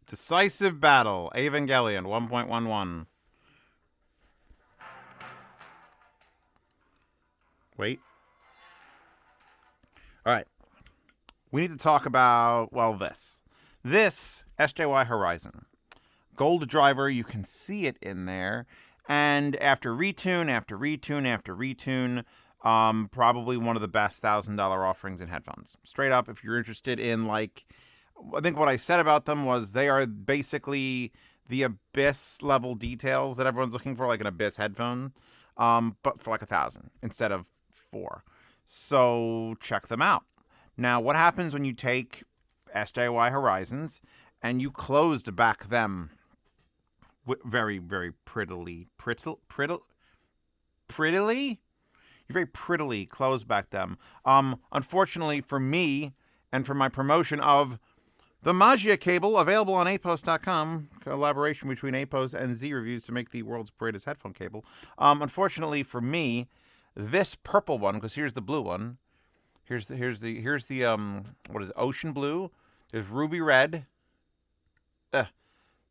Decisive Battle, Evangelion 1.11. Wait. All right. We need to talk about, well, this. This SJY Horizon. Gold driver, you can see it in there. And after retune, probably one of the best $1,000 offerings in headphones. Straight up, if you're interested in, like, I think what I said about them was they are basically the Abyss level details that everyone's looking for, like an Abyss headphone, but for like 1,000 instead of 4. So check them out. Now, what happens when you take SJY Horizons and you closed back them very, very prettily? You very prettily close back them. Unfortunately for me and for my promotion of the Magia cable, available on apos.com, collaboration between Apos and Z Reviews to make the world's greatest headphone cable. Unfortunately for me, this purple one, because here's the blue one. Here's the what is it? Ocean blue. There's ruby red.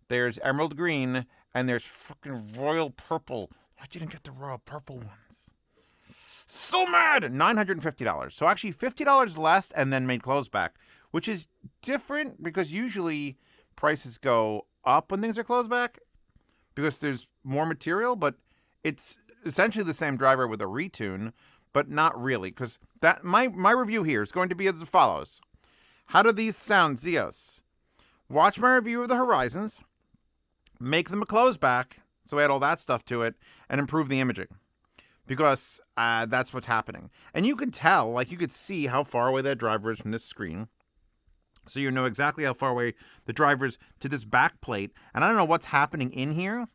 There's emerald green, and there's fucking royal purple. I didn't get the royal purple ones. So mad! $950. So actually $50 less and then made close back, which is different because usually prices go up when things are closed back because there's more material, but it's essentially the same driver with a retune, but not really, because that my review here is going to be as follows. How do these sound, Zeos? Watch my review of the Horizons, make them a close back, so add all that stuff to it, and improve the imaging. Because that's what's happening. And you could tell, like you could see how far away that driver is from this screen. So you know exactly how far away the driver is to this back plate. And I don't know what's happening in here.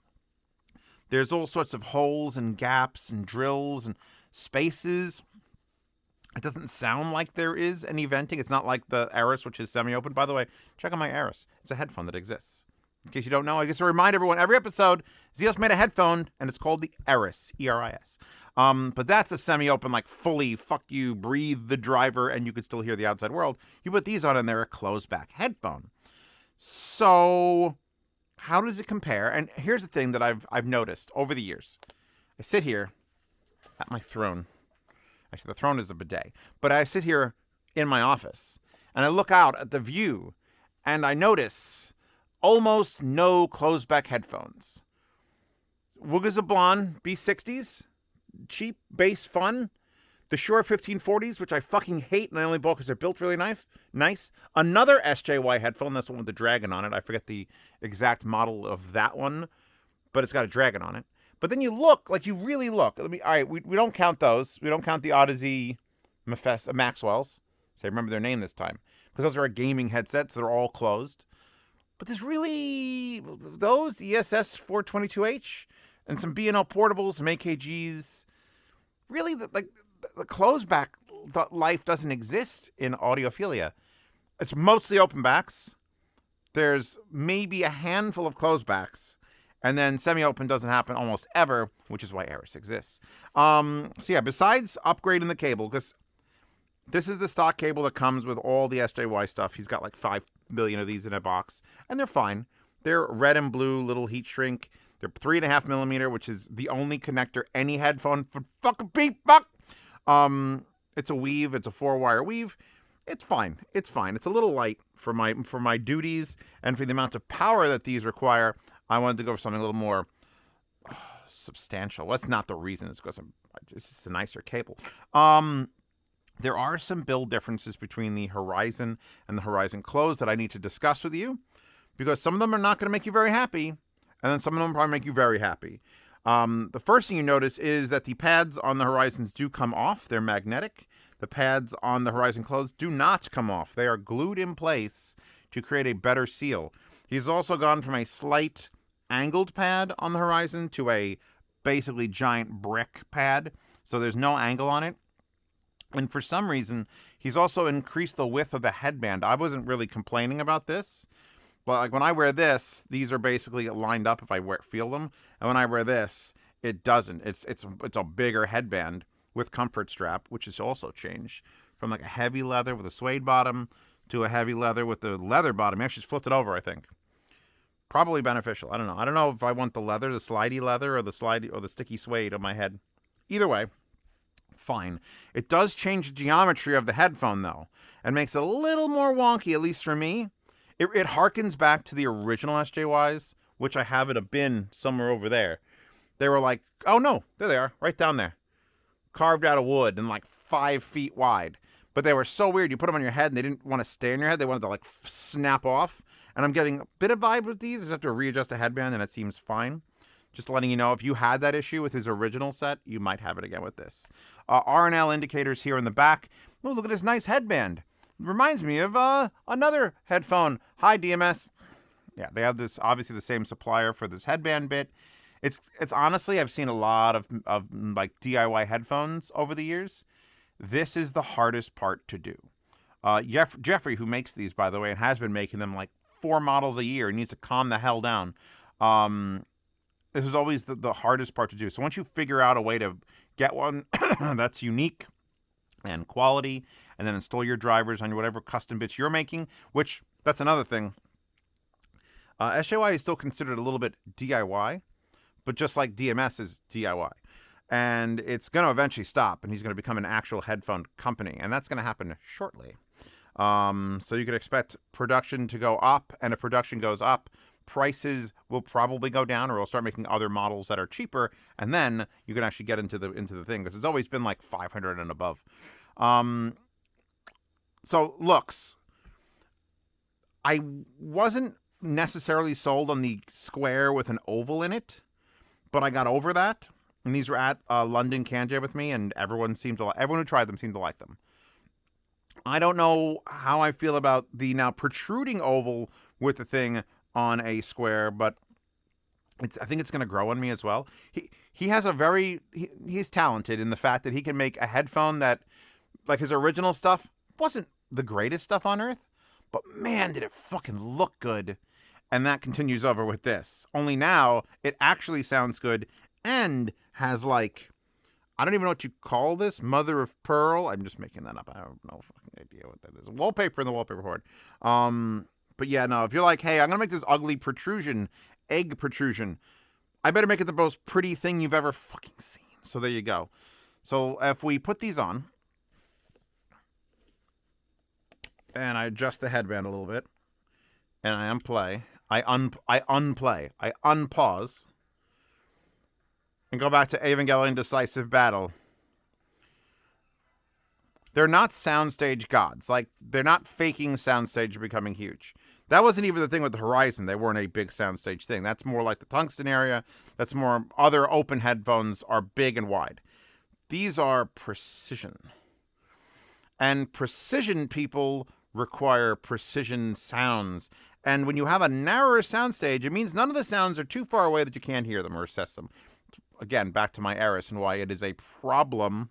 There's all sorts of holes and gaps and drills and spaces. It doesn't sound like there is any venting. It's not like the Eris, which is semi-open. By the way, check out my Eris. It's a headphone that exists. In case you don't know, I guess to remind everyone, every episode, Zeos made a headphone, and it's called the Eris, E-R-I-S. But that's a semi-open, like, fully, fuck you, breathe the driver, and you could still hear the outside world. You put these on, and they're a closed-back headphone. So, how does it compare? And here's the thing that I've noticed over the years. I sit here at my throne. Actually, the throne is a bidet. But I sit here in my office, and I look out at the view, and I notice almost no closed-back headphones. Wugazablon B60s, cheap, bass, fun. The Shure 1540s, which I fucking hate, and I only bought because they're built really nice. Another SJY headphone, that's the one with the dragon on it. I forget the exact model of that one, but it's got a dragon on it. But then you look, like you really look. All right, we don't count those. We don't count the Odyssey Maxwells. So I remember their name this time. Because those are gaming headsets. They're all closed. But there's really those ESS 422H and some B&L portables, some AKGs. Really, the closed back life doesn't exist in audiophilia. It's mostly open backs. There's maybe a handful of closed backs. And then semi-open doesn't happen almost ever, which is why Eris exists. So yeah, besides upgrading the cable, because this is the stock cable that comes with all the SJY stuff. He's got like 5 billion of these in a box, and they're fine. They're red and blue, little heat shrink. They're 3.5 millimeter, which is the only connector any headphone for fucking fuck. It's a weave. It's a 4-wire weave. It's fine. It's fine. It's a little light for my duties and for the amount of power that these require. I wanted to go for something a little more substantial. That's not the reason. It's because it's just a nicer cable. There are some build differences between the Horizon and the Horizon Close that I need to discuss with you, because some of them are not going to make you very happy, and then some of them probably make you very happy. The first thing you notice is that the pads on the Horizons do come off. They're magnetic. The pads on the Horizon Close do not come off. They are glued in place to create a better seal. He's also gone from a slight angled pad on the Horizon to a basically giant brick pad, so there's no angle on it. And for some reason, he's also increased the width of the headband. I wasn't really complaining about this, but like when I wear this, these are basically lined up if I feel them. And when I wear this, it doesn't. It's a bigger headband with comfort strap, which has also changed from like a heavy leather with a suede bottom to a heavy leather with the leather bottom. He actually flipped it over, I think. Probably beneficial. I don't know. I don't know if I want the leather, the slidey leather, or the sticky suede on my head. Either way, fine. It does change the geometry of the headphone, though, and makes it a little more wonky, at least for me. It harkens back to the original SJYs, which I have in a bin somewhere over there. They were like, oh no, there they are, right down there. Carved out of wood and like 5 feet wide. But they were so weird. You put them on your head and they didn't want to stay on your head. They wanted to like snap off. And I'm getting a bit of vibe with these. I just have to readjust the headband and it seems fine. Just letting you know, if you had that issue with his original set, you might have it again with this. R&L indicators here in the back. Oh, look at this nice headband. Reminds me of another headphone. Hi, DMS. Yeah, they have this, obviously the same supplier for this headband bit. It's honestly, I've seen a lot of like DIY headphones over the years. This is the hardest part to do. Jeffrey, who makes these, by the way, and has been making them like 4 models a year, needs to calm the hell down. This is always the hardest part to do. So once you figure out a way to get one that's unique and quality, and then install your drivers on whatever custom bits you're making, which that's another thing. SJY is still considered a little bit DIY, but just like DMS is DIY. And it's going to eventually stop, and he's going to become an actual headphone company, and that's going to happen shortly. So you can expect production to go up, and if production goes up, prices will probably go down, or we'll start making other models that are cheaper, and then you can actually get into the thing, because it's always been like 500 and above. So looks, I wasn't necessarily sold on the square with an oval in it, but I got over that. And these were at London CanJam with me, and everyone who tried them seemed to like them. I don't know how I feel about the now protruding oval with the thing on a square, but I think it's going to grow on me as well. He has he's talented in the fact that he can make a headphone that, like his original stuff, wasn't the greatest stuff on earth, but man, did it fucking look good. And that continues over with this. Only now, it actually sounds good and has like, I don't even know what you call this, mother of pearl. I'm just making that up. I have no fucking idea what that is. Wallpaper in the wallpaper board. But yeah, no, if you're like, hey, I'm going to make this ugly egg protrusion, I better make it the most pretty thing you've ever fucking seen. So there you go. So if we put these on, and I adjust the headband a little bit, and I unplay, I unpause, and go back to Evangelion Decisive Battle. They're not soundstage gods. Like, they're not faking soundstage becoming huge. That wasn't even the thing with the Horizon. They weren't a big soundstage thing. That's more like the Tungsten area. That's more, other open headphones are big and wide. These are precision. And precision people require precision sounds. And when you have a narrower soundstage, it means none of the sounds are too far away that you can't hear them or assess them. Again, back to my Eris and why it is a problem,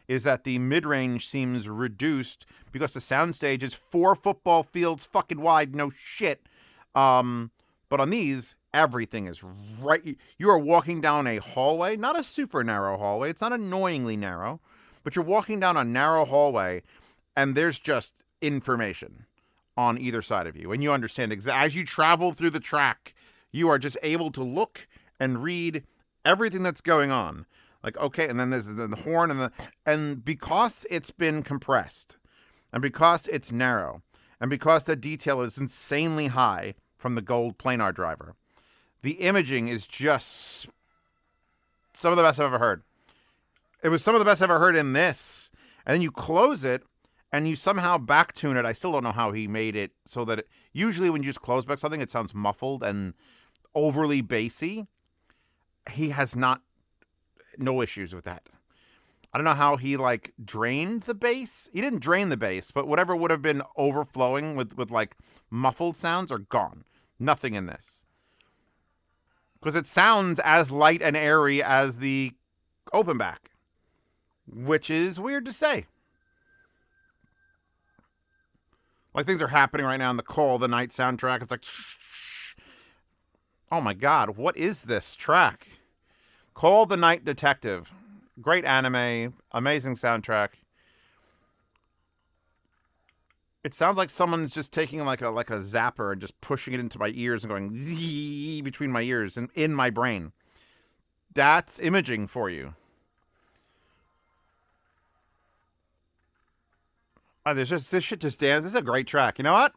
is that the mid-range seems reduced because the soundstage is 4 football fields fucking wide, no shit. But on these, everything is right. You are walking down a hallway, not a super narrow hallway. It's not annoyingly narrow, but you're walking down a narrow hallway, and there's just information on either side of you. And you understand as you travel through the track, you are just able to look and read everything that's going on. Like, okay, and then there's the horn, and because it's been compressed, and because it's narrow, and because the detail is insanely high from the gold planar driver, the imaging is just some of the best I've ever heard. It was some of the best I've ever heard in this. And then you close it, and you somehow back tune it. I still don't know how he made it so that usually when you just close back something, it sounds muffled and overly bassy. He has no issues with that. I don't know how he like drained the bass. He didn't drain the bass, but whatever would have been overflowing with like muffled sounds are gone. Nothing in this. Because it sounds as light and airy as the open back, which is weird to say. Like things are happening right now in the Call of the Night soundtrack. It's like, shh. Oh my God, what is this track? Call the Night Detective. Great anime. Amazing soundtrack. It sounds like someone's just taking like a zapper and just pushing it into my ears and going zee between my ears and in my brain. That's imaging for you. Oh, this shit just dance. This is a great track. You know what?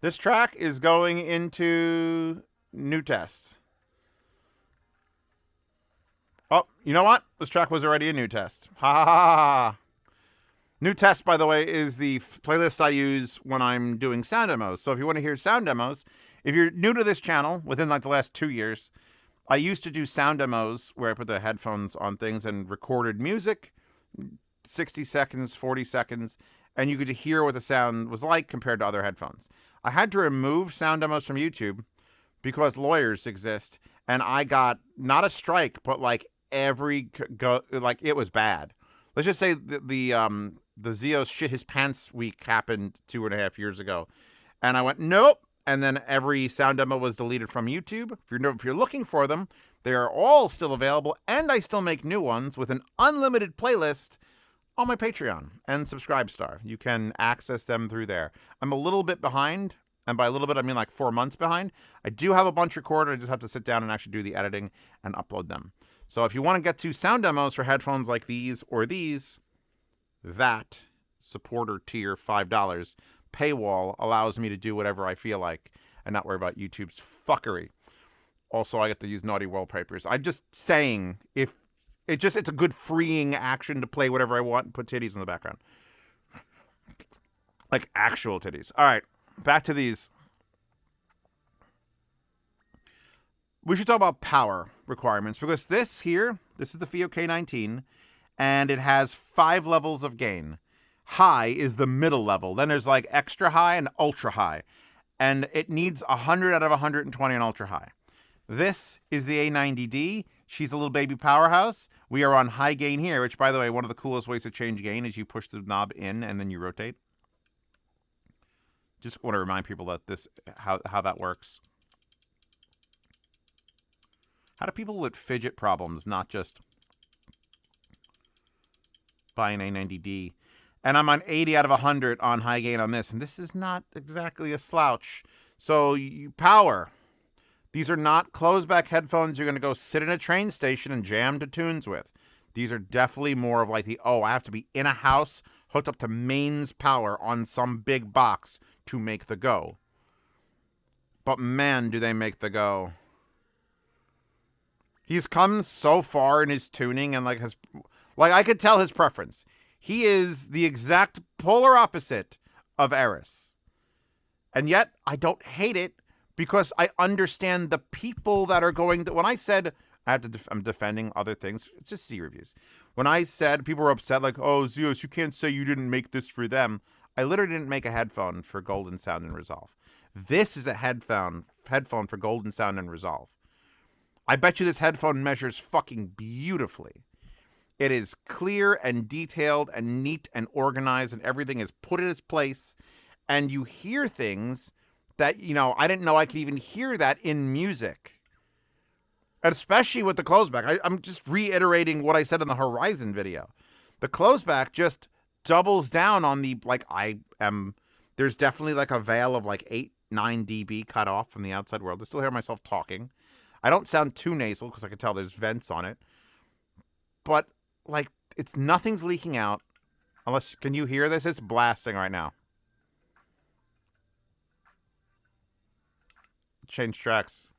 This track is going into new tests. Oh, you know what? This track was already a new test. Ha ha ha ha. New test, by the way, is the playlist I use when I'm doing sound demos. So if you want to hear sound demos, if you're new to this channel within like the last 2 years, I used to do sound demos where I put the headphones on things and recorded music, 60 seconds, 40 seconds, and you could hear what the sound was like compared to other headphones. I had to remove sound demos from YouTube because lawyers exist, and I got not a strike, but like like it was bad. Let's just say the Zeos shit his pants week happened 2.5 years ago, and I went nope. And then every sound demo was deleted from YouTube. If you're looking for them, they are all still available, and I still make new ones with an unlimited playlist on my Patreon and Subscribestar. You can access them through there. I'm a little bit behind, and by a little bit I mean like 4 months behind. I do have a bunch recorded. I just have to sit down and actually do the editing and upload them. So if you want to get to sound demos for headphones like these or these, that supporter tier $5 paywall allows me to do whatever I feel like and not worry about YouTube's fuckery. Also, I get to use naughty wallpapers. I'm just saying, if it's a good freeing action to play whatever I want and put titties in the background. Like actual titties. All right, back to these. We should talk about power requirements because this is the FIO K19, and it has 5 levels of gain. High is the middle level. Then there's like extra high and ultra high. And it needs 100 out of 120 on ultra high. This is the A90D. She's a little baby powerhouse. We are on high gain here, which, by the way, one of the coolest ways to change gain is you push the knob in and then you rotate. Just want to remind people that how that works. How do people with fidget problems not just buy an A90D? And I'm on 80 out of 100 on high gain on this. And this is not exactly a slouch. So power. These are not closed-back headphones you're going to go sit in a train station and jam to tunes with. These are definitely more of like I have to be in a house hooked up to mains power on some big box to make the go. But man, do they make the go. He's come so far in his tuning and I could tell his preference. He is the exact polar opposite of Eris. And yet, I don't hate it because I understand the people that are going to... When I said... I'm defending other things. It's just C reviews. When I said people were upset, like, oh, Zeus, you can't say you didn't make this for them. I literally didn't make a headphone for Golden Sound and Resolve. This is a headphone for Golden Sound and Resolve. I bet you this headphone measures fucking beautifully. It is clear and detailed and neat and organized, and everything is put in its place. And you hear things that, I didn't know I could even hear that in music. And especially with the closeback. I'm just reiterating what I said in the Horizon video. The closeback just doubles down on the, there's definitely like a veil of 8-9 dB cut off from the outside world. I still hear myself talking. I don't sound too nasal because I can tell there's vents on it. But nothing's leaking out. Can you hear this? It's blasting right now. Change tracks.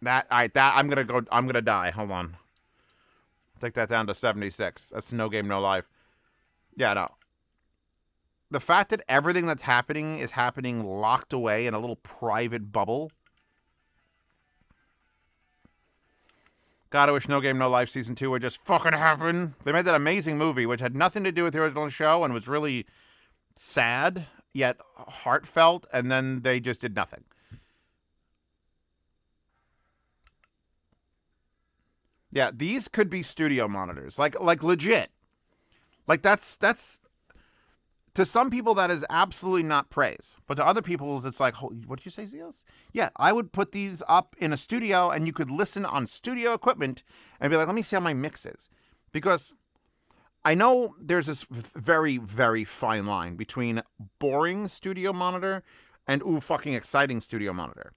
I'm gonna die. Hold on. Take that down to 76. That's no game, no life. Yeah, no. The fact that everything that's happening is happening locked away in a little private bubble. God, I wish No Game, No Life Season 2 would just fucking happen. They made that amazing movie, which had nothing to do with the original show and was really sad, yet heartfelt, and then they just did nothing. Yeah, these could be studio monitors. Like legit. That's to some people that is absolutely not praise. But to other people it's like, what did you say, Zeos? Yeah, I would put these up in a studio and you could listen on studio equipment and be like, let me see how my mix is. Because I know there's this very, very fine line between boring studio monitor and fucking exciting studio monitor.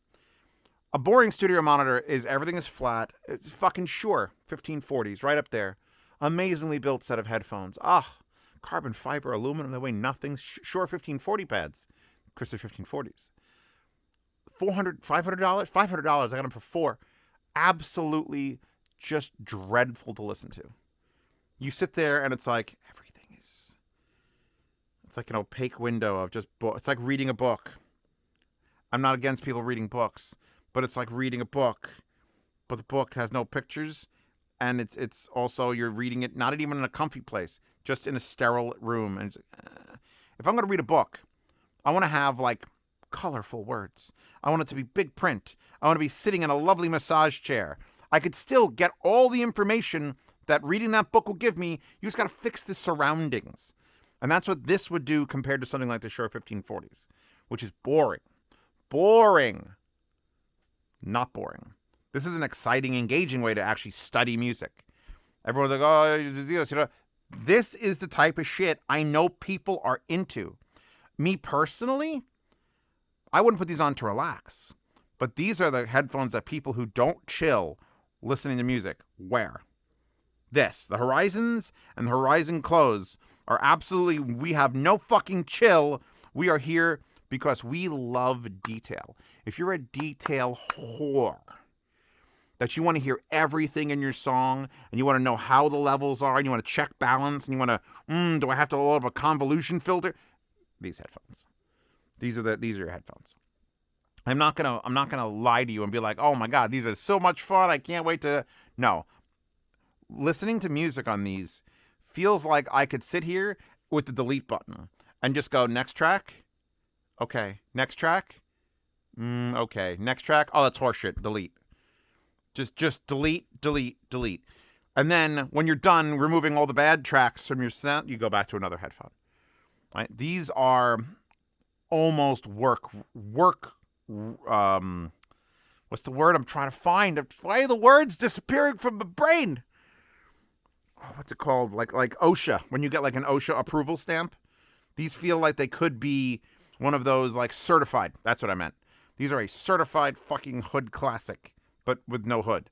A boring studio monitor is everything is flat. It's fucking Shure 1540s right up there. Amazingly built set of headphones. Carbon fiber, aluminum, they weigh nothing. Shure 1540 pads. Crystal 1540s. $400, $500? $500. I got them for $4. Absolutely just dreadful to listen to. You sit there and it's like, everything is... It's like an opaque window of just... It's like reading a book. I'm not against people reading books, but it's like reading a book, but the book has no pictures, and it's also, you're reading it not even in a comfy place, just in a sterile room. And if I'm going to read a book, I want to have, like, colorful words. I want it to be big print. I want to be sitting in a lovely massage chair. I could still get all the information that reading that book will give me. You just got to fix the surroundings. And that's what this would do compared to something like the Shure 1540s, which is boring. Boring. Not boring. This is an exciting, engaging way to actually study music. Everyone's like, oh, you know, this is the type of shit I know people are into. Me personally, I wouldn't put these on to relax. But these are the headphones that people who don't chill listening to music wear. The Horizons and the Horizon Close are absolutely, we have no fucking chill. We are here because we love detail. If you're a detail whore, that you want to hear everything in your song, and you want to know how the levels are, and you want to check balance, and you want to, do I have to load up a convolution filter? These headphones. These are your headphones. I'm not gonna lie to you and be like, oh my God, these are so much fun. I can't wait to. No. Listening to music on these feels like I could sit here with the delete button and just go, next track. Okay. Next track. Okay. Next track. Oh, that's horseshit. Delete. Just delete. And then when you're done removing all the bad tracks from your sound, you go back to another headphone. Right? These are almost work. What's the word I'm trying to find? Why are the words disappearing from my brain? Oh, what's it called? Like OSHA. When you get like an OSHA approval stamp, these feel like they could be one of those like certified. That's what I meant. These are a certified fucking hood classic, but with no hood.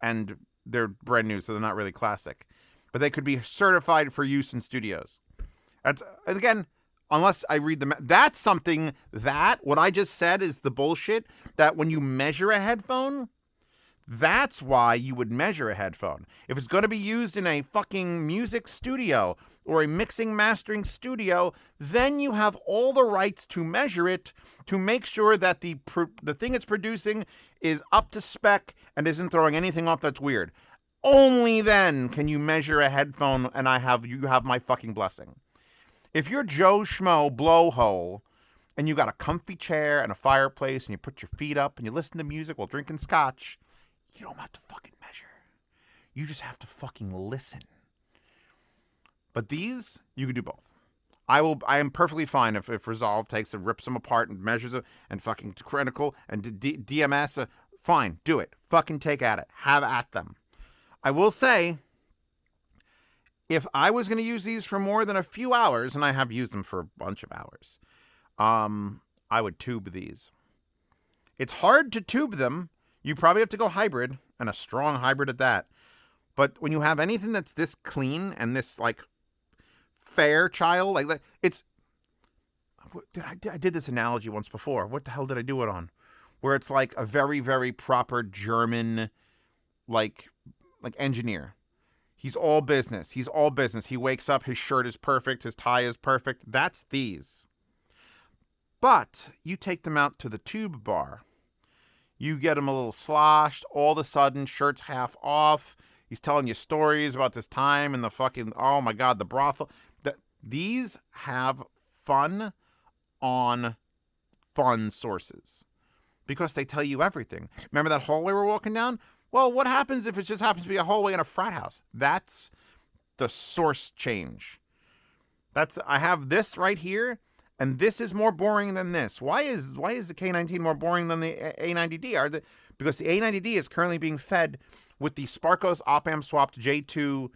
And they're brand new, so they're not really classic. But they could be certified for use in studios. That's, again, unless I read them. That's something that, what I just said is the bullshit, that when you measure a headphone, that's why you would measure a headphone. If it's going to be used in a fucking music studio or a mixing mastering studio, then you have all the rights to measure it to make sure that the thing it's producing is up to spec and isn't throwing anything off that's weird. Only then can you measure a headphone and you have my fucking blessing. If you're Joe Schmo blowhole and you got a comfy chair and a fireplace and you put your feet up and you listen to music while drinking scotch, you don't have to fucking measure. You just have to fucking listen. But these, you can do both. I am perfectly fine if Resolve takes and rips them apart and measures them and fucking critical and DMS. Fine, do it. Fucking take at it. Have at them. I will say, if I was going to use these for more than a few hours, and I have used them for a bunch of hours, I would tube these. It's hard to tube them. You probably have to go hybrid, and a strong hybrid at that. But when you have anything that's this clean and this, like, Fairchild, like it's... I did this analogy once before. What the hell did I do it on? Where it's like a very, very proper German, like engineer. He's all business. He wakes up, his shirt is perfect, his tie is perfect. That's these. But you take them out to the tube bar. You get him a little sloshed. All of a sudden, shirt's half off. He's telling you stories about this time and the fucking, oh my God, the brothel. These have fun on fun sources because they tell you everything. Remember that hallway we're walking down? Well, what happens if it just happens to be a hallway in a frat house? That's the source change. I have this right here, and this is more boring than this. Why is the K19 more boring than the A90D? Because the A90D is currently being fed with the Sparkos op-amp swapped J2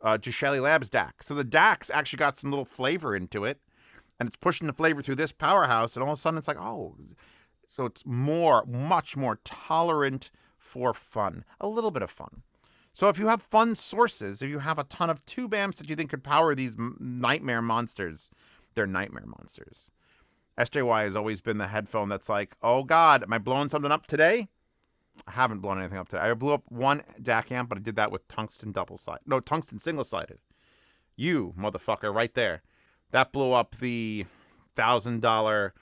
Gishelli Labs DAC. So the DAC's actually got some little flavor into it, and it's pushing the flavor through this powerhouse, and all of a sudden it's like, oh, so it's much more tolerant for fun, a little bit of fun. So if you have fun sources, if you have a ton of tube amps that you think could power these nightmare monsters, they're nightmare monsters. SJY has always been the headphone that's like, oh God, am I blowing something up today? I haven't blown anything up today. I blew up one DAC amp, but I did that with tungsten tungsten single-sided. You, motherfucker, right there. That blew up the $1,000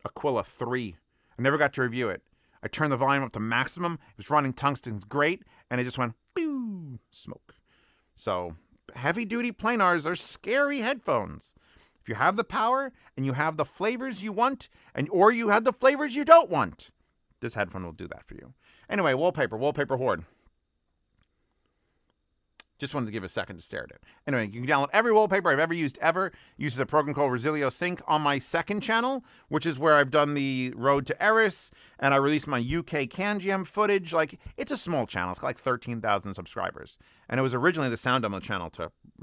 Aquila 3. I never got to review it. I turned the volume up to maximum. It was running tungsten's great, and it just went, boo, smoke. So, heavy-duty planars are scary headphones. If you have the power, and you have the flavors you want, or you have the flavors you don't want, this headphone will do that for you. Anyway, wallpaper horde. Just wanted to give a second to stare at it. Anyway, you can download every wallpaper I've ever used ever. Uses a program called Resilio Sync on my second channel, which is where I've done the Road to Eris, and I released my UK CanJam footage. Like, it's a small channel. It's got like 13,000 subscribers. And it was originally the sound demo channel,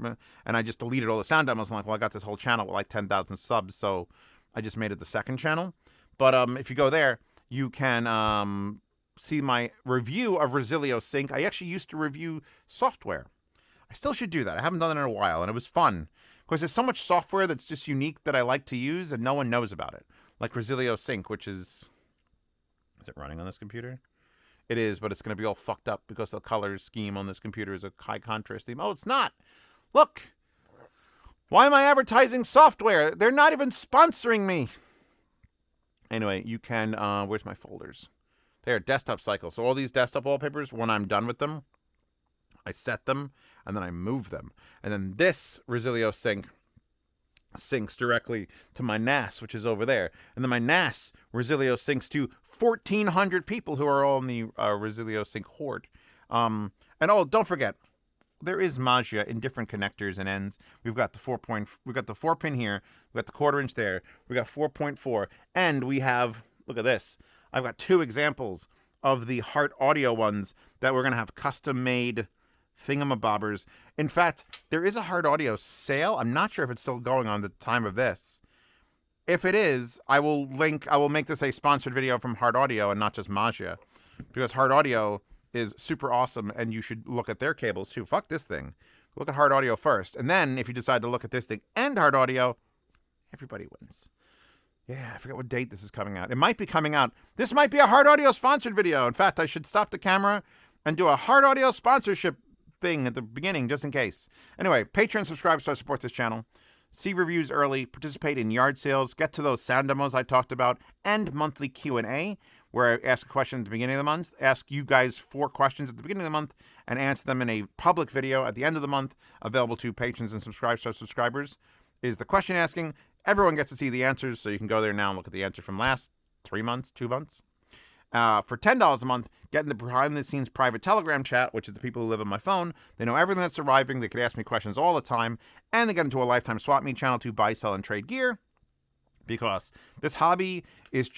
and I just deleted all the sound demos. I'm like, well, I got this whole channel with like 10,000 subs, so I just made it the second channel. But if you go there, you can see my review of Resilio Sync. I actually used to review software. I still should do that. I haven't done it in a while, and it was fun. Because there's so much software that's just unique that I like to use, and no one knows about it. Like Resilio Sync, which is... Is it running on this computer? It is, but it's going to be all fucked up because the color scheme on this computer is a high contrast theme. Oh, it's not! Look! Why am I advertising software? They're not even sponsoring me! Anyway, you can... where's my folders? They're desktop cycle. So all these desktop wallpapers, when I'm done with them, I set them, and then I move them. And then this Resilio Sync syncs directly to my NAS, which is over there. And then my NAS Resilio syncs to 1,400 people who are all in the Resilio Sync horde. And oh, don't forget, there is Magia in different connectors and ends. We've got the 4-pin here. We've got the 1/4 inch there. We got 4.4, and we have, look at this. I've got 2 examples of the Heart Audio ones that we're gonna have custom made thingamabobbers. In fact, there is a Heart Audio sale. I'm not sure if it's still going on at the time of this. If it is, I will make this a sponsored video from Heart Audio and not just Magia, because Heart Audio is super awesome, and you should look at their cables too. Fuck this thing. Look at Heart Audio first, and then if you decide to look at this thing and Heart Audio, everybody wins. Yeah, I forget what date this is coming out. It might be coming out. This might be a Heart Audio sponsored video. In fact, I should stop the camera and do a Heart Audio sponsorship thing at the beginning, just in case. Anyway, Patreon, subscribe, so I support this channel. See reviews early, participate in yard sales, get to those sound demos I talked about, and monthly Q&A, where I ask a question at the beginning of the month, ask you guys 4 questions at the beginning of the month, and answer them in a public video at the end of the month, available to patrons and subscribers. Is the question asking. Everyone gets to see the answers, so you can go there now and look at the answer from last 3 months, 2 months. For $10 a month, get in the behind-the-scenes private Telegram chat, which is the people who live on my phone. They know everything that's arriving. They could ask me questions all the time. And they get into a lifetime swap meet channel to buy, sell, and trade gear. Because this hobby is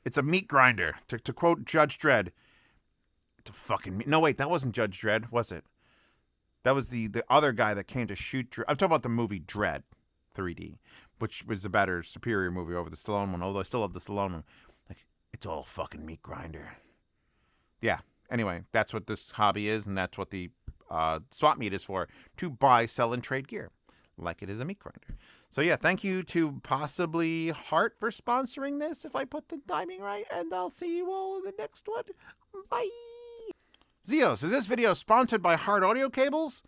it's a meat grinder. To quote Judge Dredd, it's a fucking meat. No, wait, that wasn't Judge Dredd, was it? That was the other guy that came to shoot Dredd. I'm talking about the movie Dredd 3D, which was a better, superior movie over the Stallone one, although I still love the Stallone one. It's all fucking meat grinder. Yeah. Anyway, that's what this hobby is, and that's what the swap meet is for. To buy, sell, and trade gear. Like it is a meat grinder. So yeah, thank you to possibly Heart for sponsoring this, if I put the timing right. And I'll see you all in the next one. Bye. Zeos, is this video sponsored by Heart Audio Cables?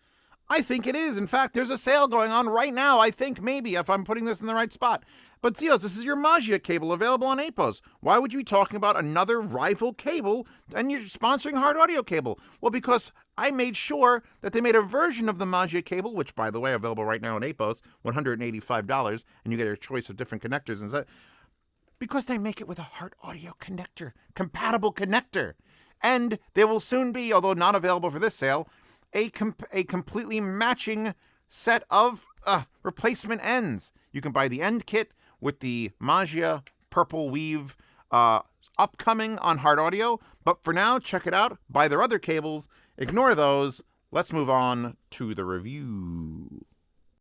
I think it is. In fact, there's a sale going on right now. I think maybe, if I'm putting this in the right spot. But Zeos, this is your Magia cable available on APOS. Why would you be talking about another rival cable and you're sponsoring Heart Audio Cable? Well, because I made sure that they made a version of the Magia cable, which, by the way, available right now on APOS, $185, and you get a choice of different connectors and such, because they make it with a Heart Audio connector, compatible connector. And there will soon be, although not available for this sale, a completely matching set of replacement ends. You can buy the end kit with the Magia purple weave upcoming on Heart Audio. But for now, check it out. Buy their other cables. Ignore those. let's move on to the review.